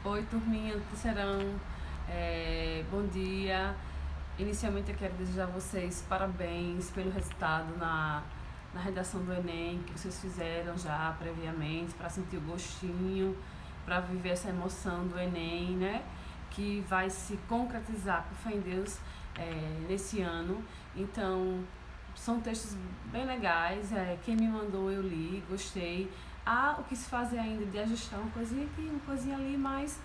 Oi, turminha do Terceirão, bom dia. Inicialmente eu quero desejar a vocês parabéns pelo resultado na redação do Enem que vocês fizeram já previamente, para sentir o gostinho, para viver essa emoção do Enem, né? Que vai se concretizar, por fé em Deus, nesse ano. Então, são textos bem legais, quem me mandou eu li, gostei. Há o que se fazer ainda de ajustar uma coisinha aqui, uma coisinha ali, mas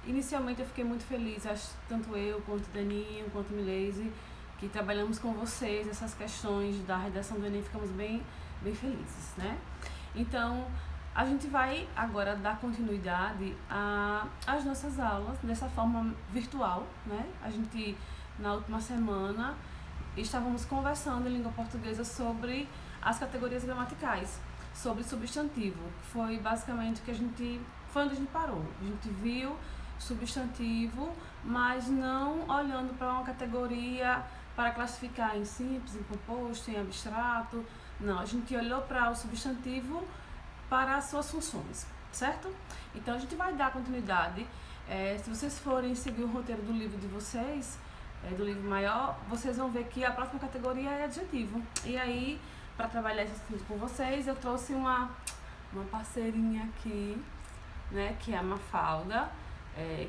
inicialmente eu fiquei muito feliz, acho que tanto eu, quanto o Daninho, quanto o Milese, que trabalhamos com vocês essas questões da redação do Enem, ficamos bem felizes, né? Então, a gente vai agora dar continuidade às nossas aulas dessa forma virtual, né? A gente, na última semana, estávamos conversando em língua portuguesa sobre as categorias gramaticais, sobre substantivo, que foi basicamente o que foi onde a gente parou. A gente viu substantivo, mas não olhando para uma categoria para classificar em simples, em composto, em abstrato. Não, a gente olhou para o substantivo para as suas funções, certo? Então a gente vai dar continuidade. Se vocês forem seguir o roteiro do livro de vocês, do livro maior, vocês vão ver que a próxima categoria é adjetivo. E aí, para trabalhar esse assunto com vocês, eu trouxe uma parceirinha aqui, né, que é a Mafalda.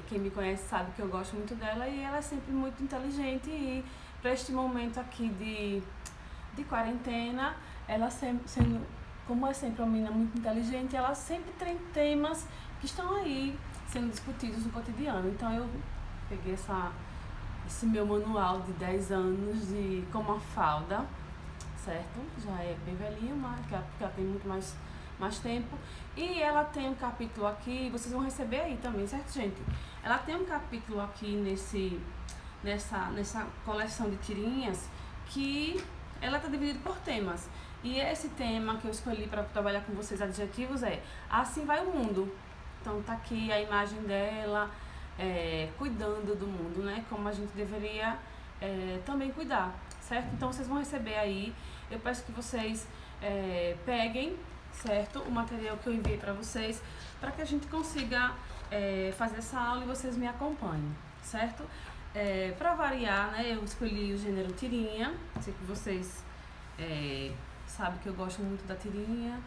Quem me conhece sabe que eu gosto muito dela e ela é sempre muito inteligente, e para este momento aqui de quarentena, ela sempre, como é sempre uma menina muito inteligente, ela sempre tem temas que estão aí sendo discutidos no cotidiano. Então eu peguei esse meu manual de 10 anos de como a Mafalda, certo? Já é bem velhinho, mas porque ela tem muito mais tempo. E ela tem um capítulo aqui, vocês vão receber aí também, certo, gente? Ela tem um capítulo aqui nessa coleção de tirinhas que ela está dividida por temas. E esse tema que eu escolhi para trabalhar com vocês, adjetivos, é Assim Vai o Mundo. Então tá aqui a imagem dela, cuidando do mundo, né? Como a gente deveria também cuidar, certo? Então vocês vão receber aí. Eu peço que vocês peguem, certo, o material que eu enviei para vocês, para que a gente consiga fazer essa aula e vocês me acompanhem, certo? Para variar, né, eu escolhi o gênero tirinha. Sei que vocês sabem que eu gosto muito da tirinha,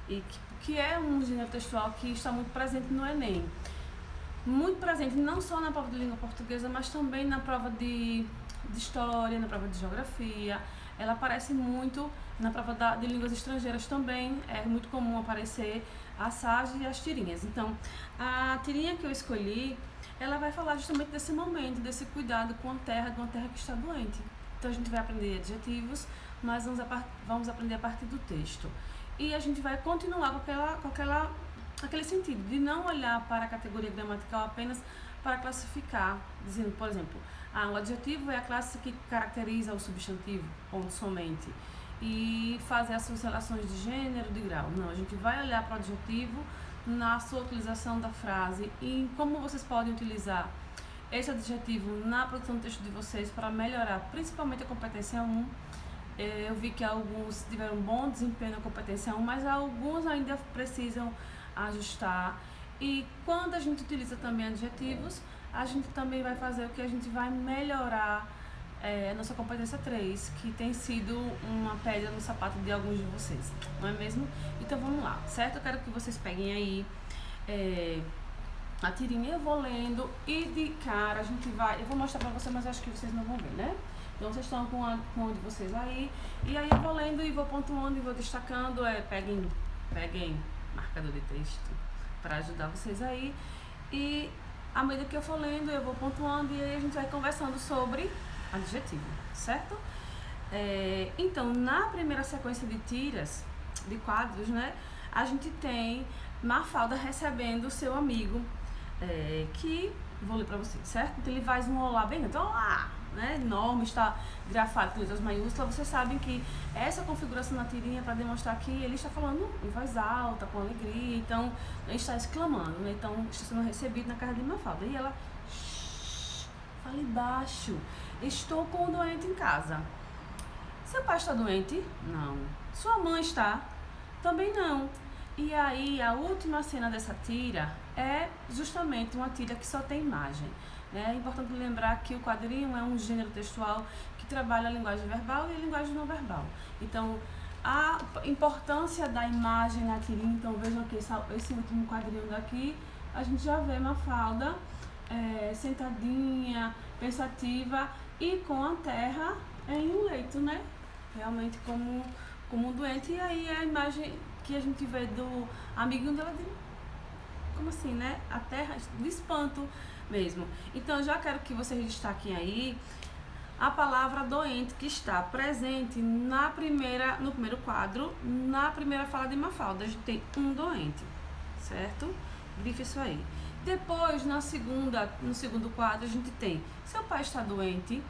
e que é um gênero textual que está muito presente no Enem. Muito presente não só na prova de língua portuguesa, mas também na prova de história, na prova de geografia. Ela aparece muito na prova de línguas estrangeiras também. É muito comum aparecer a SAGE e as tirinhas. Então, a tirinha que eu escolhi, ela vai falar justamente desse momento, desse cuidado com a terra, de uma terra que está doente. Então, a gente vai aprender adjetivos, mas vamos aprender a partir do texto. E a gente vai continuar com aquele sentido de não olhar para a categoria gramatical apenas para classificar, dizendo, por exemplo, o adjetivo é a classe que caracteriza o substantivo, ponto somente, e fazer as suas relações de gênero, de grau. Não, a gente vai olhar para o adjetivo na sua utilização da frase e como vocês podem utilizar esse adjetivo na produção do texto de vocês para melhorar, principalmente a competência 1. Eu vi que alguns tiveram um bom desempenho na competência 1, mas alguns ainda precisam ajustar. E quando a gente utiliza também adjetivos, a gente também vai fazer o que a gente vai melhorar a nossa competência 3, que tem sido uma pedra no sapato de alguns de vocês, não é mesmo? Então vamos lá, certo? Eu quero que vocês peguem aí a tirinha, eu vou lendo e de cara eu vou mostrar pra vocês, mas acho que vocês não vão ver, né? Então vocês estão com um de vocês aí, e aí eu vou lendo e vou pontuando e vou destacando. Peguem marcador de texto para ajudar vocês aí, e à medida que eu for lendo eu vou pontuando e aí a gente vai conversando sobre adjetivo, certo? Então, na primeira sequência de tiras, de quadros, né, a gente tem Mafalda recebendo o seu amigo, que vou ler pra vocês, certo? Então ele faz um olá bem grande, olá, né, enorme, está grafado com letras maiúsculas. Vocês sabem que essa configuração na tirinha é para demonstrar que ele está falando em voz alta, com alegria, então ele está exclamando, né? Então está sendo recebido na casa de Mafalda e ela fale baixo. Estou com um doente em casa. Seu pai está doente? Não. Sua mãe está? Também não. E aí a última cena dessa tira é justamente uma tira que só tem imagem. É importante lembrar que o quadrinho é um gênero textual que trabalha a linguagem verbal e a linguagem não verbal. Então, a importância da imagem na tirinha, então vejam aqui esse último quadrinho daqui, a gente já vê Mafalda sentadinha, pensativa e com a terra em um leito, né? Realmente como um doente. E aí a imagem que a gente vê do amiguinho dela de, como assim, né? A terra de espanto mesmo. Então eu já quero que vocês destaquem aí a palavra doente que está presente no primeiro quadro, na primeira fala de Mafalda. A gente tem um doente, certo? Grife isso aí. Depois, no segundo quadro, a gente tem seu pai está doente.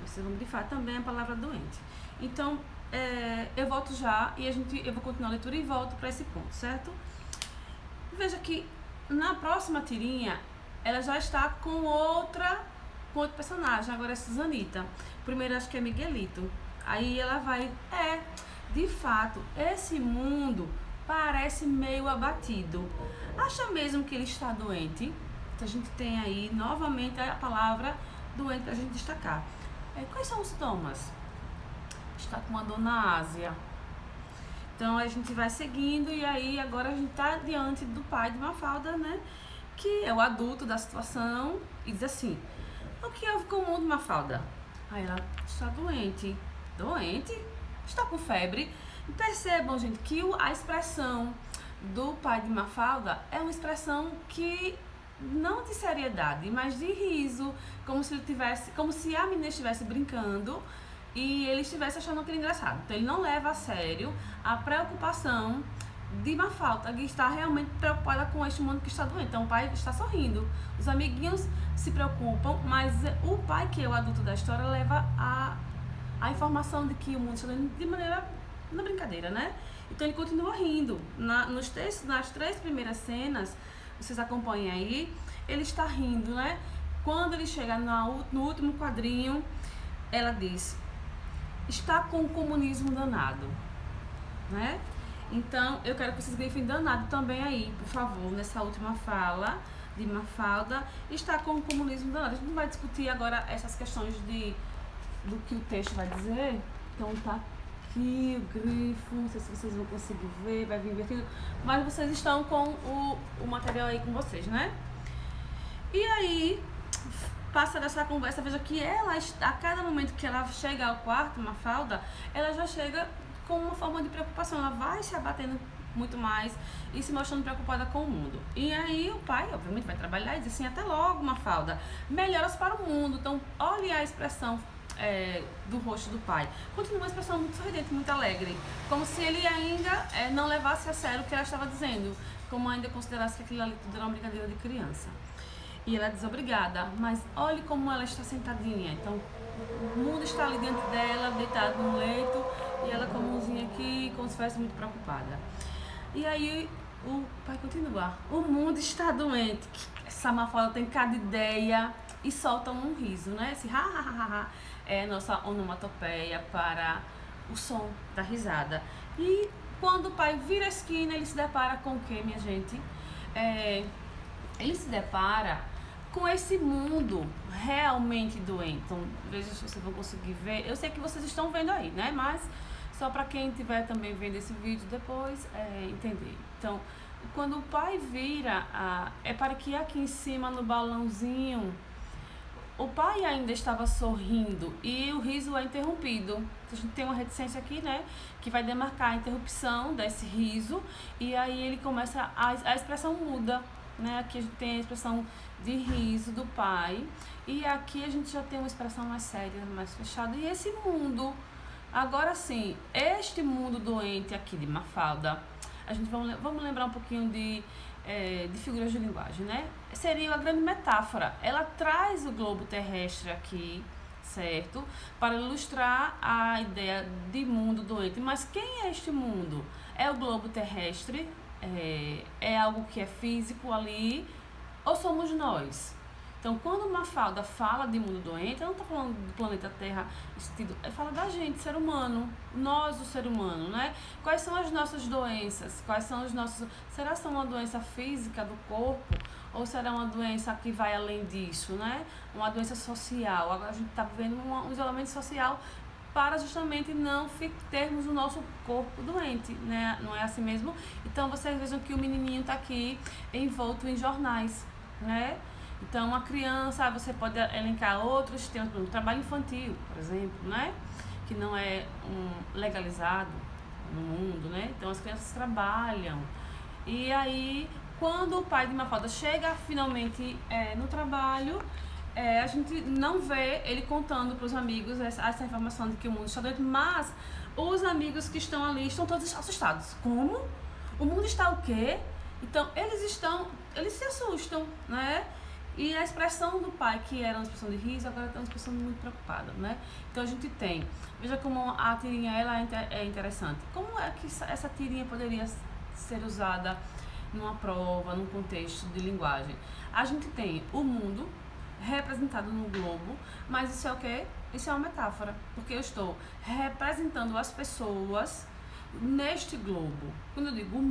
Vocês vão grifar também a palavra doente. Então, eu volto já e eu vou continuar a leitura e volto para esse ponto, certo? Veja que na próxima tirinha, ela já está com outro personagem. Agora é Susanita. Primeiro acho que é Miguelito. Aí ela vai... de fato, esse mundo parece meio abatido. Acha mesmo que ele está doente? Então a gente tem aí novamente a palavra doente para a gente destacar. Quais são os sintomas? Está com uma dor na Ásia. Então a gente vai seguindo e aí agora a gente está diante do pai de Mafalda, né? Que é o adulto da situação e diz assim: o que houve com o mundo, Mafalda? Aí ela está doente. Doente? Está com febre? E percebam, gente, que a expressão do pai de Mafalda é uma expressão que não de seriedade, mas de riso, como se a menina estivesse brincando e ele estivesse achando aquilo engraçado. Então ele não leva a sério a preocupação de Mafalda, que está realmente preocupada com este mundo que está doente. Então o pai está sorrindo, os amiguinhos se preocupam, mas o pai, que é o adulto da história, leva a informação de que o mundo está doente de maneira, na brincadeira, né? Então ele continua rindo. Nas três primeiras cenas, vocês acompanhem aí, ele está rindo, né? Quando ele chega no último quadrinho, ela diz: está com o comunismo danado, né? Então eu quero que vocês grifem danado também aí, por favor, nessa última fala de Mafalda. Está com o comunismo danado. A gente não vai discutir agora essas questões do que o texto vai dizer. Então tá aqui o grifo, não sei se vocês vão conseguir ver, vai vir invertido, mas vocês estão com o material aí com vocês, né? E aí, passa dessa conversa, veja que ela, a cada momento que ela chega ao quarto, Mafalda, ela já chega com uma forma de preocupação, ela vai se abatendo muito mais e se mostrando preocupada com o mundo. E aí o pai, obviamente, vai trabalhar e diz assim: até logo, Mafalda, melhoras para o mundo. Então, olhe a expressão do rosto do pai. Continua uma expressão muito sorridente, muito alegre, como se ele ainda não levasse a sério o que ela estava dizendo, como ainda considerasse que aquilo ali tudo era uma brincadeira de criança. E ela diz: obrigada, mas olhe como ela está sentadinha. Então o mundo está ali diante dela, deitado no leito, e ela com a mãozinha aqui, como se estivesse muito preocupada. E aí o pai continua: o mundo está doente. Essa Mafalda tem cada ideia, e solta um riso, né? Esse ha ha ha ha é a nossa onomatopeia para o som da risada. E quando o pai vira a esquina, ele se depara com o que, minha gente? Ele se depara com esse mundo realmente doente. Então, veja se vocês vão conseguir ver. Eu sei que vocês estão vendo aí, né? Mas só para quem estiver também vendo esse vídeo depois entender. Então, quando o pai vira, é para que aqui em cima no balãozinho o pai ainda estava sorrindo e o riso é interrompido. A gente tem uma reticência aqui, né, que vai demarcar a interrupção desse riso, e aí ele começa, a expressão muda, né? Aqui a gente tem a expressão de riso do pai, e aqui a gente já tem uma expressão mais séria, mais fechada. E esse mundo, agora sim, este mundo doente aqui de Mafalda, a gente vamos lembrar um pouquinho de figuras de linguagem, né? Seria uma grande metáfora. Ela traz o globo terrestre aqui, certo? Para ilustrar a ideia de mundo doente. Mas quem é este mundo? É o globo terrestre? É algo que é físico ali? Ou somos nós? Então, quando Mafalda fala de mundo doente, ela não está falando do planeta Terra, ela fala da gente, ser humano, nós, o ser humano, né? Quais são as nossas doenças? Quais são os nossos... Será que é uma doença física do corpo? Ou será uma doença que vai além disso, né? Uma doença social. Agora a gente está vivendo um isolamento social para justamente não termos o nosso corpo doente, né? Não é assim mesmo? Então, vocês vejam que o menininho está aqui envolto em jornais, né? Então, uma criança, você pode elencar outros temas, por exemplo, trabalho infantil, por exemplo, né? Que não é legalizado no mundo, né? Então, as crianças trabalham. E aí, quando o pai de Mafalda chega finalmente no trabalho, a gente não vê ele contando para os amigos essa informação de que o mundo está doente, mas os amigos que estão ali estão todos assustados. Como? O mundo está o quê? Então, eles se assustam, né? E a expressão do pai, que era uma expressão de riso, agora é uma expressão muito preocupada, né? Então a gente tem, veja como a tirinha ela é interessante. Como é que essa tirinha poderia ser usada numa prova, num contexto de linguagem? A gente tem o mundo representado no globo, mas isso é o quê? Isso é uma metáfora, porque eu estou representando as pessoas neste globo. Quando eu digo o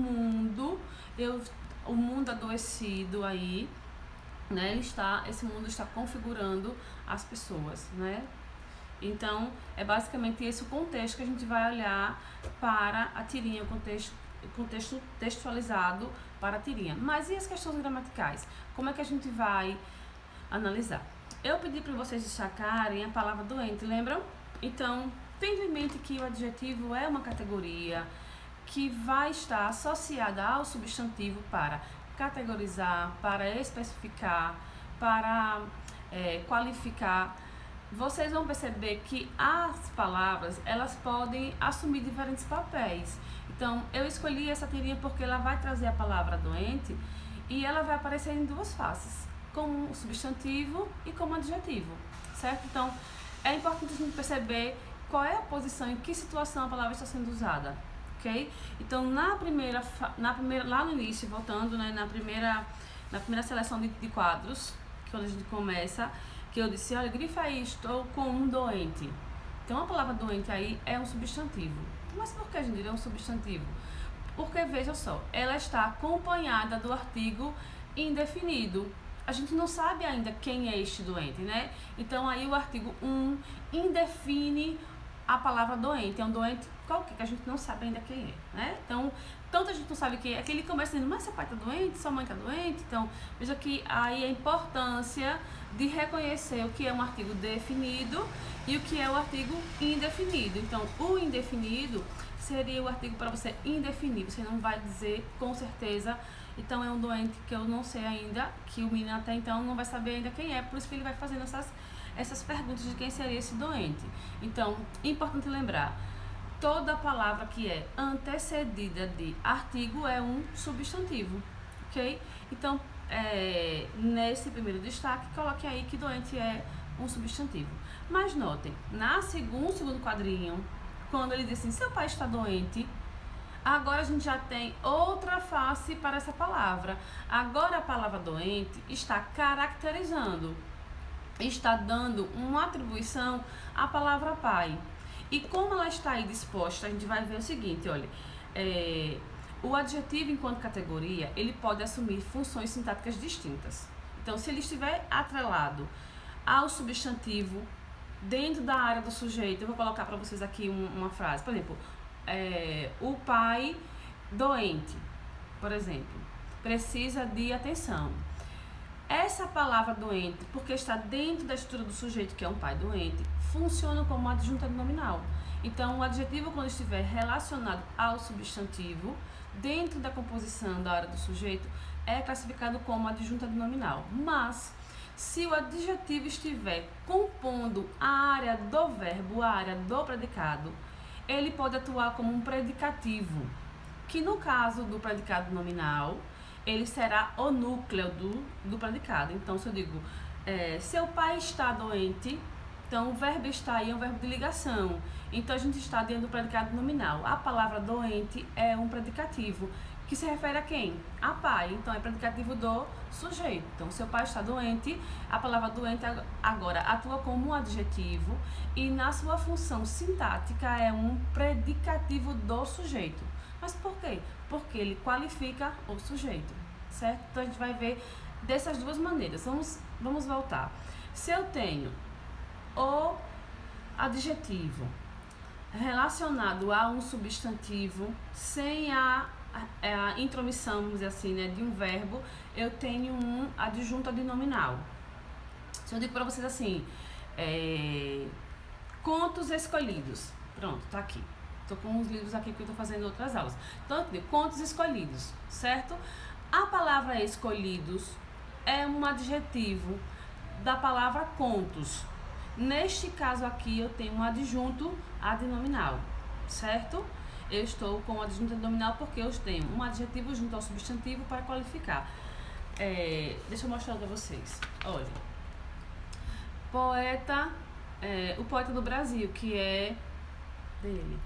mundo adoecido aí, né, esse mundo está configurando as pessoas, né? Então, é basicamente esse o contexto que a gente vai olhar para a tirinha, o contexto textualizado para a tirinha. Mas e as questões gramaticais? Como é que a gente vai analisar? Eu pedi para vocês destacarem a palavra doente, lembram? Então, tendo em mente que o adjetivo é uma categoria que vai estar associada ao substantivo para categorizar, para especificar, para qualificar, vocês vão perceber que as palavras, elas podem assumir diferentes papéis. Então, eu escolhi essa tirinha porque ela vai trazer a palavra doente e ela vai aparecer em duas faces, como substantivo e como adjetivo, certo? Então, é importante a gente perceber qual é a posição, em que situação a palavra está sendo usada. Okay? Então, na primeira, lá no início, voltando, né, na primeira seleção de quadros, quando a gente começa, que eu disse, olha, grifa aí, estou com um doente. Então, a palavra doente aí é um substantivo. Mas por que a gente diria um substantivo? Porque, veja só, ela está acompanhada do artigo indefinido. A gente não sabe ainda quem é este doente, né? Então, aí o artigo 1 indefine a palavra doente. É um doente qualquer, que a gente não sabe ainda quem é, né? Então, tanto a gente não sabe quem é, que ele começa dizendo, mas seu pai está doente, sua mãe está doente. Então, veja que aí a importância de reconhecer o que é um artigo definido e o que é o artigo indefinido. Então, o indefinido seria o artigo para você indefinir, você não vai dizer com certeza. Então, é um doente que eu não sei ainda, que o menino até então não vai saber ainda quem é, por isso que ele vai fazendo essas perguntas de quem seria esse doente. Então, importante lembrar, toda palavra que é antecedida de artigo é um substantivo, ok? Então, nesse primeiro destaque, coloque aí que doente é um substantivo. Mas notem, no segundo quadrinho, quando ele diz assim, seu pai está doente, agora a gente já tem outra face para essa palavra. Agora a palavra doente está caracterizando, está dando uma atribuição à palavra pai. E como ela está aí disposta, a gente vai ver o seguinte, olha, o adjetivo enquanto categoria, ele pode assumir funções sintáticas distintas. Então, se ele estiver atrelado ao substantivo, dentro da área do sujeito, eu vou colocar para vocês aqui uma frase, por exemplo, o pai doente, por exemplo, precisa de atenção. Essa palavra doente, porque está dentro da estrutura do sujeito, que é um pai doente, funciona como adjunta nominal. Então, o adjetivo, quando estiver relacionado ao substantivo, dentro da composição da área do sujeito, é classificado como adjunta nominal. Mas, se o adjetivo estiver compondo a área do verbo, a área do predicado, ele pode atuar como um predicativo, que no caso do predicado nominal, ele será o núcleo do predicado. Então, se eu digo, seu pai está doente, então o verbo está aí é um verbo de ligação. Então, a gente está dentro do predicado nominal. A palavra doente é um predicativo que se refere a quem? A pai. Então é predicativo do sujeito. Então, seu pai está doente, a palavra doente agora atua como um adjetivo e na sua função sintática é um predicativo do sujeito. Mas por quê? Porque ele qualifica o sujeito, certo? Então a gente vai ver dessas duas maneiras. Vamos voltar. Se eu tenho o adjetivo relacionado a um substantivo sem a intromissão, vamos dizer assim, né, de um verbo, eu tenho um adjunto adnominal. Se eu digo para vocês assim, contos escolhidos, pronto, tá aqui. Tô com uns livros aqui que eu tô fazendo outras aulas. Então, eu digo, contos escolhidos, certo? A palavra escolhidos é um adjetivo da palavra contos. Neste caso aqui, eu tenho um adjunto adnominal, certo? Eu estou com o adjunto adnominal porque eu tenho um adjetivo junto ao substantivo para qualificar. Deixa eu mostrar para vocês. Olha, poeta, o poeta do Brasil, que é dele,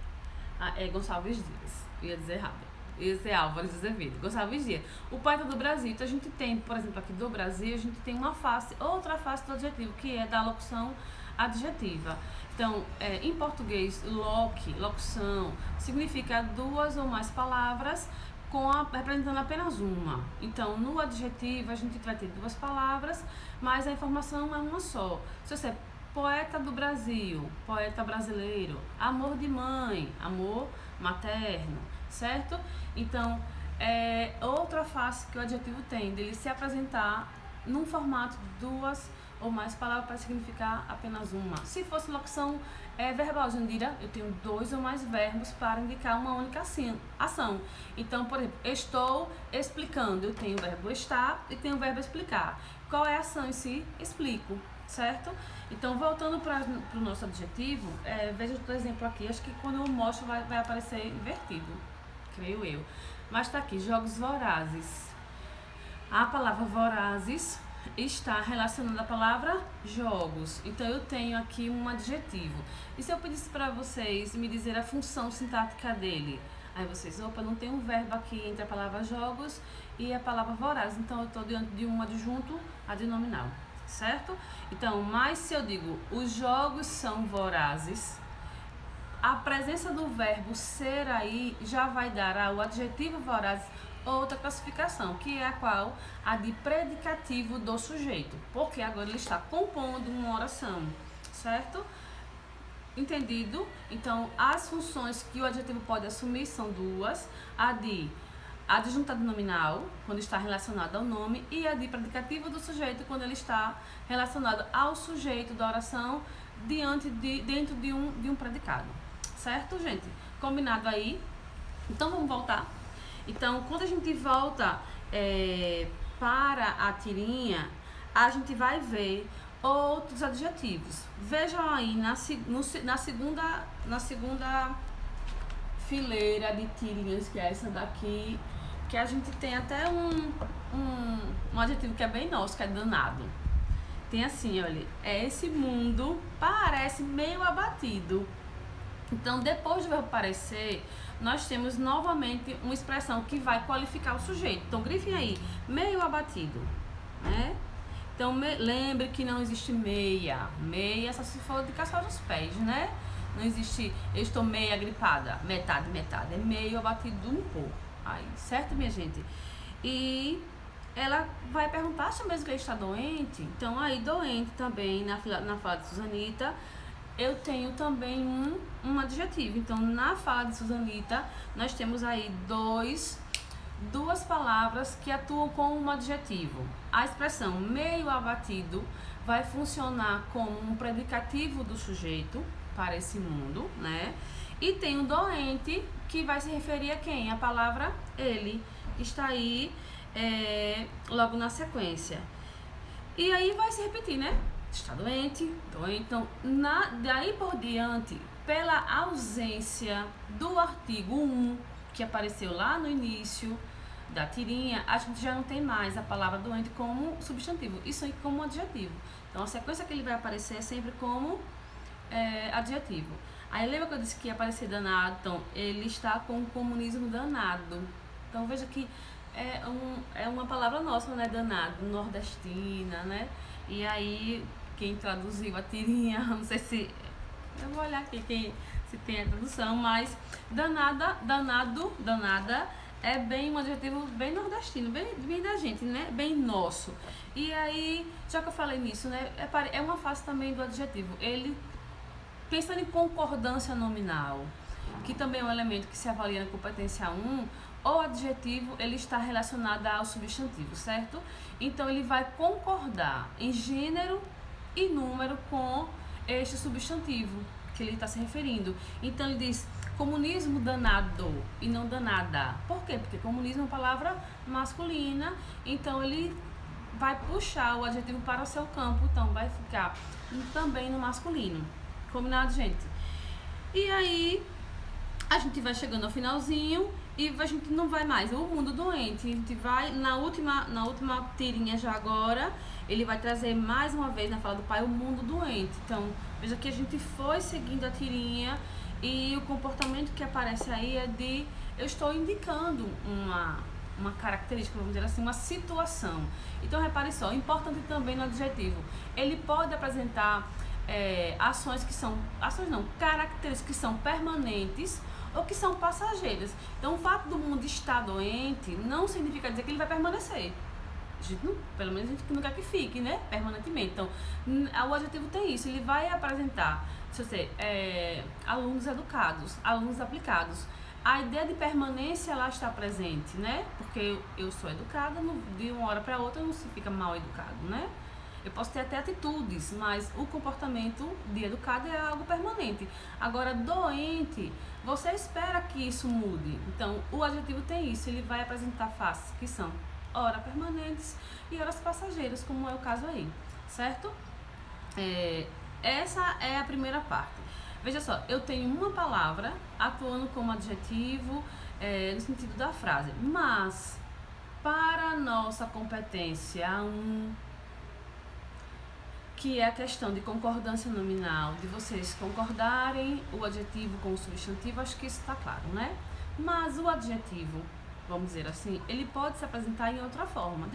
é Gonçalves Dias. Eu ia dizer errado. Ia dizer Álvares Azevedo. Gonçalves Dias. O poeta do Brasil. Então a gente tem, por exemplo, aqui do Brasil, a gente tem uma face, outra face do adjetivo, que é da locução adjetiva. Então, em português, locução, significa duas ou mais palavras representando apenas uma. Então, no adjetivo, a gente vai ter duas palavras, mas a informação é uma só. Se você é poeta do Brasil, poeta brasileiro, amor de mãe, amor materno, certo? Então, outra face que o adjetivo tem, dele se apresentar num formato de duas ou mais palavras para significar apenas uma. Se fosse locução verbal, Jandira, eu tenho dois ou mais verbos para indicar uma única ação. Então, por exemplo, estou explicando, eu tenho o verbo estar e tenho o verbo explicar. Qual é a ação em si? Explico, certo? Então, voltando para o nosso adjetivo, veja o exemplo aqui, acho que quando eu mostro vai aparecer invertido, creio eu. Mas está aqui, jogos vorazes. A palavra vorazes está relacionada à palavra jogos. Então, eu tenho aqui um adjetivo. E se eu pedisse para vocês me dizer a função sintática dele? Aí vocês, opa, não tem um verbo aqui entre a palavra jogos e a palavra vorazes. Então, eu estou diante de um adjunto adnominal, certo? Então, mas se eu digo, os jogos são vorazes, a presença do verbo ser aí já vai dar ao adjetivo vorazes outra classificação, que é a qual? A de predicativo do sujeito, porque agora ele está compondo uma oração, certo? Entendido? Então, as funções que o adjetivo pode assumir são duas, a de adjunto adnominal, quando está relacionado ao nome, e a de predicativo do sujeito, quando ele está relacionado ao sujeito da oração dentro de um predicado, certo, gente? Combinado aí? Então, vamos voltar. Então, quando a gente volta para a tirinha, a gente vai ver outros adjetivos. Vejam aí na segunda fileira de tirinhas, que é essa daqui, que a gente tem até um adjetivo que é bem nosso, que é danado. Tem assim, olha, esse mundo parece meio abatido. Então, depois do verbo parecer, nós temos novamente uma expressão que vai qualificar o sujeito. Então, grifem aí, meio abatido, né? Então, lembre que não existe meia. Meia só se for de calçar os pés, né? Não existe, eu estou meia gripada, metade. É meio abatido um pouco. Aí, certo, minha gente? E ela vai perguntar, acha mesmo que ele está doente? Então, aí, doente também, na fala de Susanita, eu tenho também um adjetivo. Então, na fala de Susanita, nós temos aí duas palavras que atuam como um adjetivo. A expressão meio abatido vai funcionar como um predicativo do sujeito para esse mundo, né? E tem o doente, que vai se referir a quem? A palavra ele, que está aí logo na sequência. E aí vai se repetir, né? Está doente. Então, daí por diante, pela ausência do artigo 1, que apareceu lá no início da tirinha, a gente já não tem mais a palavra doente como substantivo, isso aí como adjetivo. Então, a sequência que ele vai aparecer é sempre como adjetivo. Aí, lembra que eu disse que ia aparecer danado? Então, ele está com o comunismo danado. Então veja que é uma palavra nossa, né? Danado, nordestina, né? E aí, quem traduziu a tirinha, não sei se... Eu vou olhar aqui se tem a tradução, mas danada é bem um adjetivo bem nordestino, bem da gente, né? Bem nosso. E aí, já que eu falei nisso, né? É uma face também do adjetivo. Ele, pensando em concordância nominal, que também é um elemento que se avalia na competência 1, o adjetivo ele está relacionado ao substantivo, certo? Então ele vai concordar em gênero e número com este substantivo que ele está se referindo. Então ele diz comunismo danado e não danada. Por quê? Porque comunismo é uma palavra masculina, então ele vai puxar o adjetivo para o seu campo, então vai ficar também no masculino. Combinado, gente? E aí a gente vai chegando ao finalzinho e a gente não vai mais. O mundo doente, a gente vai na última tirinha já agora, ele vai trazer mais uma vez na fala do pai o mundo doente. Então, veja que a gente foi seguindo a tirinha e o comportamento que aparece aí é de eu estou indicando uma característica, vamos dizer assim, uma situação. Então, repare só, importante também no adjetivo, ele pode apresentar ações que são, características que são permanentes ou que são passageiras. Então, o fato do mundo estar doente não significa dizer que ele vai permanecer. A gente não, pelo menos a gente não quer que fique, né? Permanentemente. Então, o adjetivo tem isso. Ele vai apresentar, se você, alunos educados, alunos aplicados. A ideia de permanência lá está presente, né? Porque eu sou educada, de uma hora para outra não se fica mal educado, né? Eu posso ter até atitudes, mas o comportamento de educado é algo permanente. Agora, doente, você espera que isso mude. Então, o adjetivo tem isso, ele vai apresentar faces que são ora permanentes e horas passageiras, como é o caso aí, certo? Essa é a primeira parte. Veja só, eu tenho uma palavra atuando como adjetivo no sentido da frase, mas para a nossa competência que é a questão de concordância nominal, de vocês concordarem o adjetivo com o substantivo, acho que isso está claro, né? Mas o adjetivo, vamos dizer assim, ele pode se apresentar de outra forma,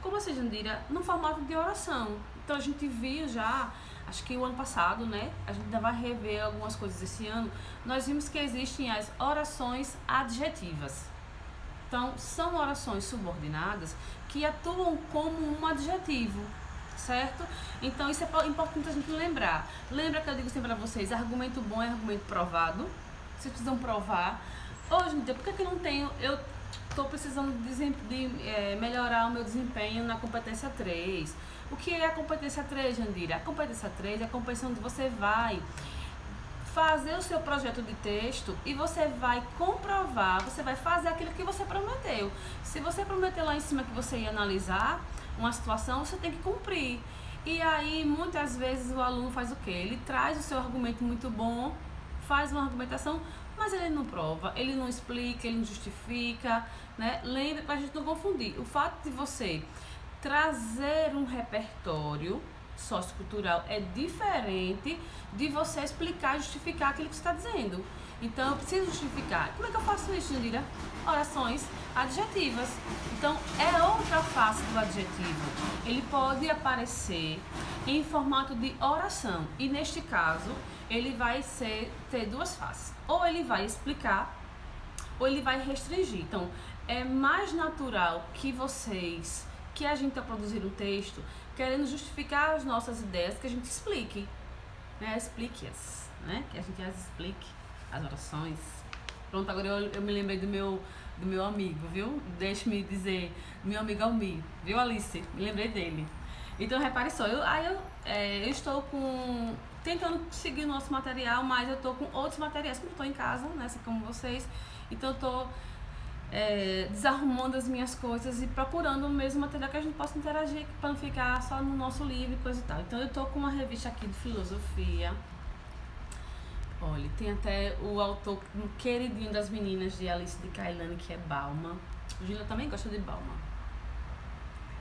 como a Jandira, no formato de oração. Então a gente viu já, acho que o ano passado, né? A gente ainda vai rever algumas coisas esse ano. Nós vimos que existem as orações adjetivas. Então, são orações subordinadas que atuam como um adjetivo, certo? Então, isso é importante a gente lembrar. Lembra que eu digo sempre para vocês, argumento bom é argumento provado. Vocês precisam provar. Hoje em dia, por que eu não tenho... Eu estou precisando de melhorar o meu desempenho na competência 3. O que é a competência 3, Jandira? A competência 3 é a competência onde você vai fazer o seu projeto de texto e você vai comprovar, você vai fazer aquilo que você prometeu. Se você prometeu lá em cima que você ia analisar uma situação, você tem que cumprir. E aí, muitas vezes, o aluno faz o quê? Ele traz o seu argumento muito bom, faz uma argumentação, mas ele não prova, ele não explica, ele não justifica, né? Lembra, para a gente não confundir, o fato de você trazer um repertório sociocultural é diferente de você explicar e justificar aquilo que você está dizendo. Então, eu preciso justificar. Como é que eu faço isso, Jandira? Orações adjetivas. Então, é outra face do adjetivo. Ele pode aparecer em formato de oração. E, neste caso, ele vai ter duas faces. Ou ele vai explicar, ou ele vai restringir. Então, é mais natural que a gente, ao produzir um texto, querendo justificar as nossas ideias, que a gente explique, né? Explique-as, né? Que a gente as explique, as orações. Pronto, agora eu me lembrei do meu amigo, viu? Deixe-me dizer, meu amigo Almir, viu, Alice? Me lembrei dele. Então, repare só, eu estou tentando seguir o nosso material, mas eu estou com outros materiais, como estou em casa, né? Assim como vocês, então eu estou desarrumando as minhas coisas e procurando o mesmo material que a gente possa interagir para não ficar só no nosso livro e coisa e tal. Então eu tô com uma revista aqui de filosofia. Olha, tem até o autor queridinho das meninas de Alice de Cailane, que é Bauman. O Gila também gosta de Bauman.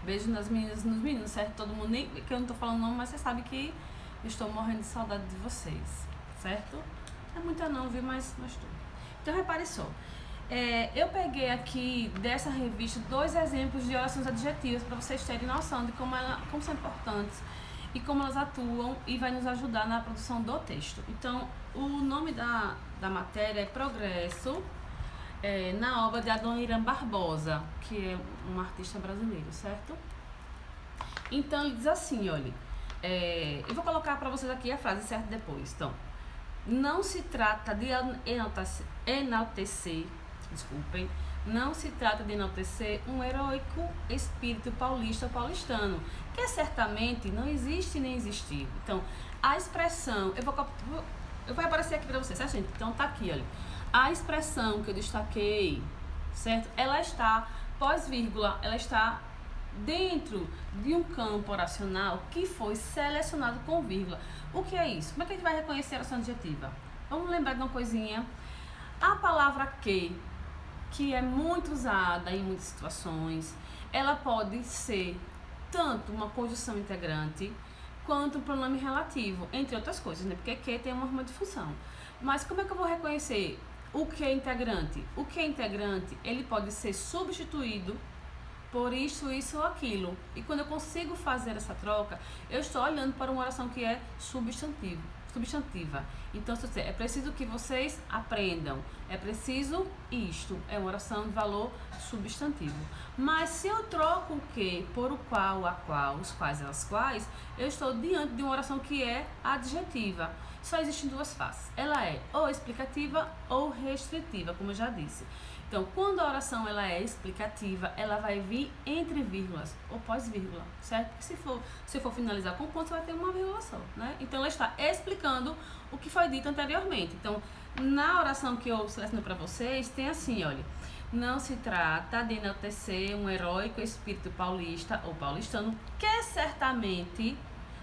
Beijo nas meninas e nos meninos, certo? Todo mundo, nem que eu não tô falando nome, mas você sabe que eu estou morrendo de saudade de vocês, certo? Não é muita não, viu? Mas estou. Então repare só. Eu peguei aqui dessa revista 2 exemplos de orações adjetivas para vocês terem noção de como são importantes e como elas atuam e vai nos ajudar na produção do texto. Então, o nome da matéria é Progresso, na obra de Adoniran Barbosa, que é um artista brasileiro, certo? Então, ele diz assim, olha, eu vou colocar para vocês aqui a frase certa depois. Então, não se trata de enaltecer, não se trata de enaltecer um heróico espírito paulista ou paulistano, que certamente não existe nem existiu. Então, a expressão, vai aparecer aqui para vocês, certo, gente? Então, tá aqui, olha. A expressão que eu destaquei, certo? Ela está, pós-vírgula, ela está dentro de um campo oracional que foi selecionado com vírgula. O que é isso? Como é que a gente vai reconhecer a oração adjetiva? Vamos lembrar de uma coisinha. A palavra que é muito usada em muitas situações, ela pode ser tanto uma conjunção integrante quanto um pronome relativo, entre outras coisas, né? Porque que tem uma forma de função. Mas como é que eu vou reconhecer o que é integrante? O que é integrante, ele pode ser substituído por isso ou aquilo. E quando eu consigo fazer essa troca, eu estou olhando para uma oração que é substantiva. Então, é preciso que vocês aprendam. É preciso isto. É uma oração de valor substantivo. Mas se eu troco o que por o qual, a qual, os quais e as quais, eu estou diante de uma oração que é adjetiva. Só existem 2 faces. Ela é ou explicativa ou restritiva, como eu já disse. Então, quando a oração ela é explicativa, ela vai vir entre vírgulas ou pós-vírgula, certo? Porque se for finalizar com ponto, você vai ter uma vírgula só, né? Então, ela está explicando o que foi dito anteriormente. Então, na oração que eu selecionei para vocês, tem assim, olha. Não se trata de enaltecer um heróico espírito paulista ou paulistano que certamente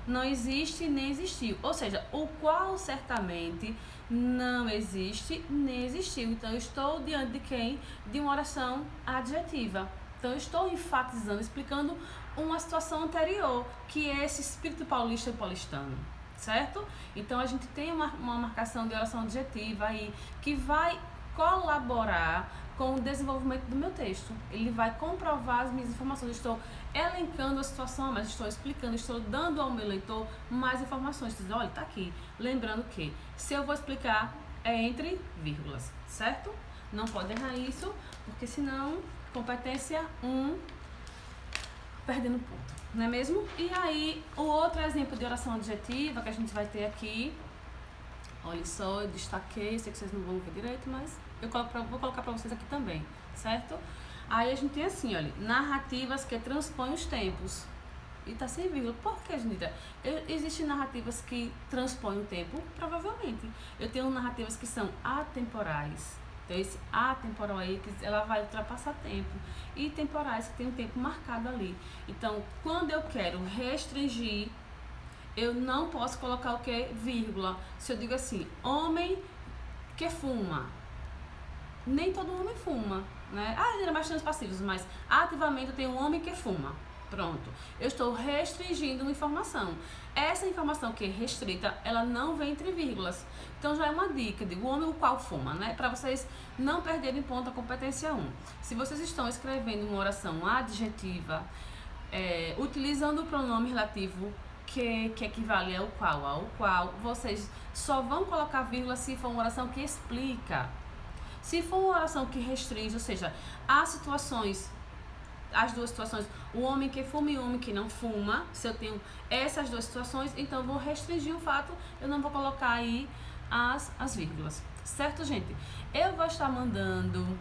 não existe nem existiu. Ou seja, o qual certamente não existe nem existiu. Então, eu estou diante de quem? De uma oração adjetiva. Então, eu estou enfatizando, explicando uma situação anterior, que é esse espírito paulista e paulistano, certo? Então, a gente tem uma marcação de oração adjetiva aí, que vai colaborar com o desenvolvimento do meu texto. Ele vai comprovar as minhas informações. Eu estou elencando a situação, mas estou explicando, estou dando ao meu leitor mais informações. Diz, olha, tá aqui. Lembrando que se eu vou explicar, é entre vírgulas, certo? Não pode errar isso, porque senão, competência 1, perdendo ponto, não é mesmo? E aí, o outro exemplo de oração adjetiva que a gente vai ter aqui, olha só, eu destaquei, sei que vocês não vão ver direito, mas vou colocar para vocês aqui também, certo? Aí a gente tem assim, olha, narrativas que transpõem os tempos. E tá sem vírgula. Por que, Janira? Existem narrativas que transpõem o tempo? Provavelmente. Eu tenho narrativas que são atemporais. Então, esse atemporal aí, ela vai ultrapassar tempo. E temporais, que tem um tempo marcado ali. Então, quando eu quero restringir, eu não posso colocar o que? Vírgula. Se eu digo assim, homem que fuma. Nem todo homem fuma, né? Mas tem os passivos, mas ativamente eu tenho um homem que fuma. Pronto. Eu estou restringindo uma informação. Essa informação que é restrita, ela não vem entre vírgulas. Então já é uma dica de o homem o qual fuma, né? Para vocês não perderem ponto a competência 1. Se vocês estão escrevendo uma oração adjetiva, utilizando o pronome relativo que equivale ao qual, vocês só vão colocar vírgula se for uma oração que explica. Se for uma oração que restringe, ou seja, as 2 situações, o homem que fuma e o homem que não fuma, se eu tenho essas 2 situações, então eu vou restringir o fato, eu não vou colocar aí as vírgulas, certo, gente? Eu vou estar mandando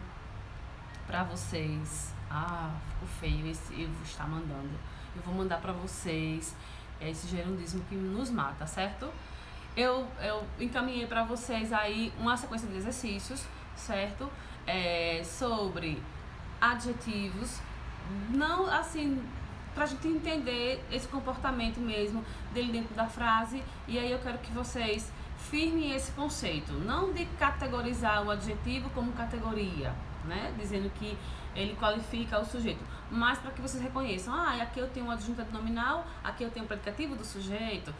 para vocês, ficou feio esse, eu vou estar mandando, eu vou mandar para vocês esse gerundismo que nos mata, certo? Eu encaminhei para vocês aí uma sequência de exercícios, certo? Sobre adjetivos, não assim, pra gente entender esse comportamento mesmo dele dentro da frase, e aí eu quero que vocês firmem esse conceito, não de categorizar o adjetivo como categoria, né? Dizendo que ele qualifica o sujeito. Mas para que vocês reconheçam, aqui eu tenho um adjuntivo nominal, aqui eu tenho um predicativo do sujeito,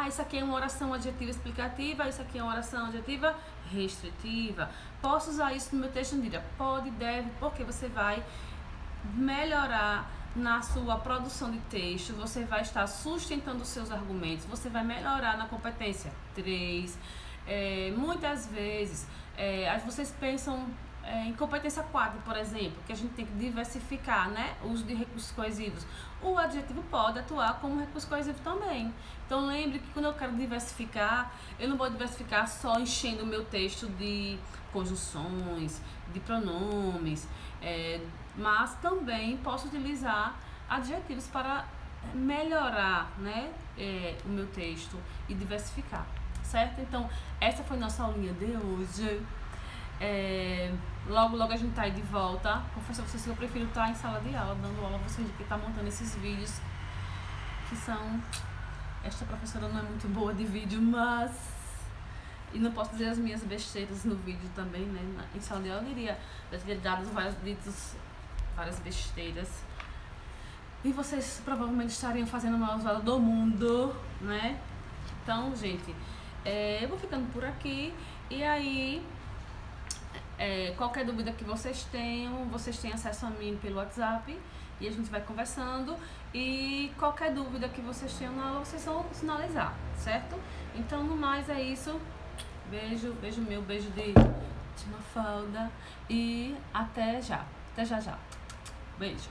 isso aqui é uma oração adjetiva explicativa, isso aqui é uma oração adjetiva restritiva. Posso usar isso no meu texto? Pode, deve, porque você vai melhorar na sua produção de texto, você vai estar sustentando os seus argumentos, você vai melhorar na competência 3. Muitas vezes, vocês pensam em competência 4, por exemplo, que a gente tem que diversificar, né, o uso de recursos coesivos. O adjetivo pode atuar como recurso coesivo também. Então lembre que quando eu quero diversificar, eu não vou diversificar só enchendo o meu texto de conjunções, de pronomes, mas também posso utilizar adjetivos para melhorar, né, o meu texto e diversificar, certo? Então, essa foi nossa aulinha de hoje. Logo a gente tá aí de volta. Confesso a vocês que eu prefiro estar em sala de aula, dando aula a vocês, do que estar montando esses vídeos que são... Esta professora não é muito boa de vídeo, mas... E não posso dizer as minhas besteiras no vídeo também, né? Em sala de aula eu diria, dado várias besteiras. E vocês provavelmente estariam fazendo a maior zoada do mundo, né? Então, gente, eu vou ficando por aqui. E aí, qualquer dúvida que vocês têm acesso a mim pelo WhatsApp. E a gente vai conversando. E qualquer dúvida que vocês tenham na aula, vocês vão sinalizar, certo? Então, no mais, é isso. Beijo meu, beijo de Mafalda. E até já. Beijo.